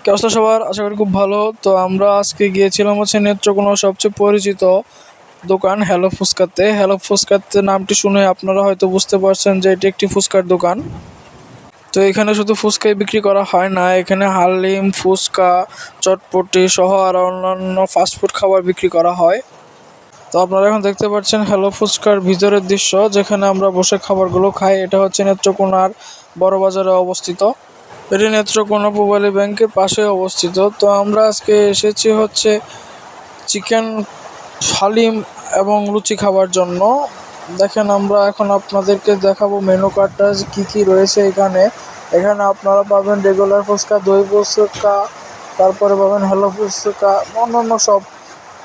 কি অবস্থা সবার? আশা করি খুব ভালো। তো আমরা আজকে গিয়েছিলাম হচ্ছে নেত্রকোনার সবচেয়ে পরিচিত দোকান হ্যালো ফুচকাতে। হ্যালো ফুচকাতে নামটি শুনে আপনারা হয়তো বুঝতে পারছেন যে এটি একটি ফুচকার দোকান। তো এখানে শুধু ফুচকাই বিক্রি করা হয় না, এখানে হালিম, ফুচকা, চটপটি সহ আর অন্যান্য ফাস্টফুড খাবার বিক্রি করা হয়। তো আপনারা এখন দেখতে পাচ্ছেন হ্যালো ফুচকার ভিতরের দৃশ্য, যেখানে আমরা বসে খাবারগুলো খাই। এটা হচ্ছে নেত্রকোনার বড় বাজারে অবস্থিত। এটি নেত্রকোনা পূবালী ব্যাংকের পাশে অবস্থিত। তো আমরা আজকে এসেছি হচ্ছে চিকেন হালিম এবং লুচি খাবার জন্য। দেখেন, আমরা এখন আপনাদেরকে দেখাবো মেনু কার্ডটা কী কী রয়েছে এখানে। এখানে আপনারা পাবেন রেগুলার ফুচকা, দই ফুচকা, তারপরে পাবেন হ্যালো ফুচকা, অন্যান্য সব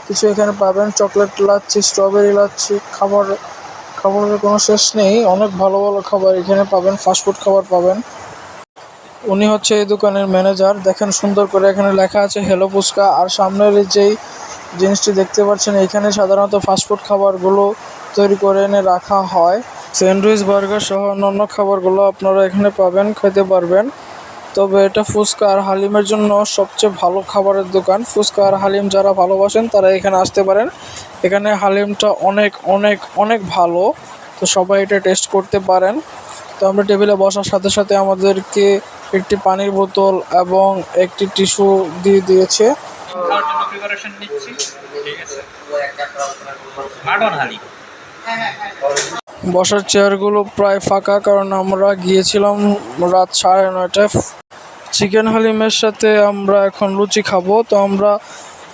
কিছু এখানে পাবেন। চকলেট লাচ্ছি, স্ট্রবেরি লাচ্ছি, খাবারের কোনো শেষ নেই। অনেক ভালো ভালো খাবার এখানে পাবেন, ফাস্টফুড খাবার পাবেন। উনি হচ্ছে এই দোকানের ম্যানেজার। দেখেন, সুন্দর করে এখানে লেখা আছে হ্যালো ফুচকা। আর সামনের যেই জিনিসটি দেখতে পাচ্ছেন, এখানে সাধারণত ফাস্টফুড খাবারগুলো তৈরি করে এনে রাখা হয়। স্যান্ডউইচ, বার্গার সহ অন্যান্য খাবারগুলো আপনারা এখানে পাবেন, খেতে পারবেন। তবে এটা ফুচকা আর হালিমের জন্য সবচেয়ে ভালো খাবারের দোকান। ফুচকা আর হালিম যারা ভালোবাসেন তারা এখানে আসতে পারেন। এখানে হালিমটা অনেক অনেক অনেক ভালো, তো সবাই এটা টেস্ট করতে পারেন। তো আমরা টেবিলে বসার সাথে সাথে আমাদেরকে একটি পানির বোতল এবং একটি টিস্যু দিয়ে দিয়েছে। খাওয়ার জন্য প্রিপারেশন নিচ্ছি। ঠিক আছে, মাটন হালি। বসার চেয়ারগুলো প্রায় ফাঁকা, কারণ আমরা গিয়েছিলাম রাত 9:30টায়। চিকেন হালিমের সাথে আমরা এখন লুচি খাবো। তো আমরা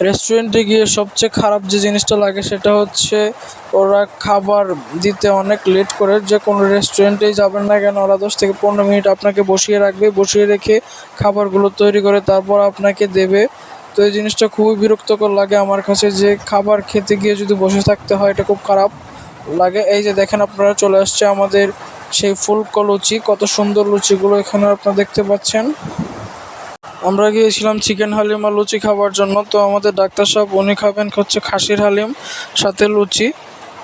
রেস্টুরেন্টে গিয়ে সবচেয়ে খারাপ যে জিনিসটা লাগে সেটা হচ্ছে ওরা খাবার দিতে অনেক লেট করে। যে কোনো রেস্টুরেন্টেই যাবেন না কেন, ওরা 10 থেকে 15 মিনিট আপনাকে বসিয়ে রাখবে, বসিয়ে রেখে খাবারগুলো তৈরি করে তারপর আপনাকে দেবে। তো এই জিনিসটা খুবই বিরক্তকর লাগে আমার কাছে, যে খাবার খেতে গিয়ে যদি বসে থাকতে হয়, এটা খুব খারাপ লাগে। এই যে দেখেন, আপনারা চলে আসছে আমাদের সেই ফুলকো লুচি। কত সুন্দর লুচিগুলো এখানে আপনারা দেখতে পাচ্ছেন। আমরা গিয়েছিলাম চিকেন হালিম আর লুচি খাবার জন্য। তো আমাদের ডাক্তার সাহেব উনি খাবেন হচ্ছে খাসির হালিম সাথে লুচি।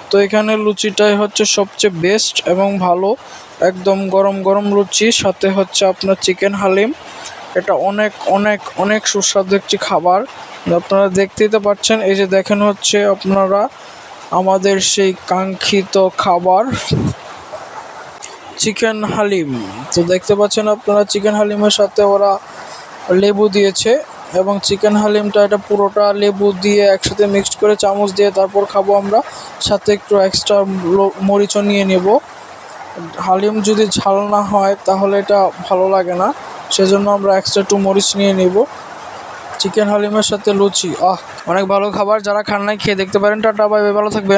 তো এখানে লুচিটাই হচ্ছে সবচেয়ে বেস্ট এবং ভালো। একদম গরম গরম লুচি, সাথে হচ্ছে আপনার চিকেন হালিম। এটা অনেক অনেক অনেক সুস্বাদু একটি খাবার, আপনারা দেখতেই তো পাচ্ছেন। এই যে দেখেন হচ্ছে আপনারা আমাদের সেই কাঙ্ক্ষিত খাবার চিকেন হালিম। তো দেখতে পাচ্ছেন আপনারা, চিকেন হালিমের সাথে ওরা লেবু দিয়েছে, এবং চিকেন হালিমটা এটা পুরোটা লেবু দিয়ে একসাথে মিক্সড করে চামচ দিয়ে তারপর খাবো আমরা। সাথে একটু এক্সট্রা মরিচও নিয়ে নেব। হালিম যদি ঝাল না হয় তাহলে এটা ভালো লাগে না, সেজন্য আমরা এক্সট্রা একটু মরিচ নিয়ে নেব। চিকেন হালিমের সাথে লুচি, অনেক ভালো খাবার। যারা খান নাই খেয়ে দেখতে পারেন। টাটা, বাই বাই, ভালো থাকবেন।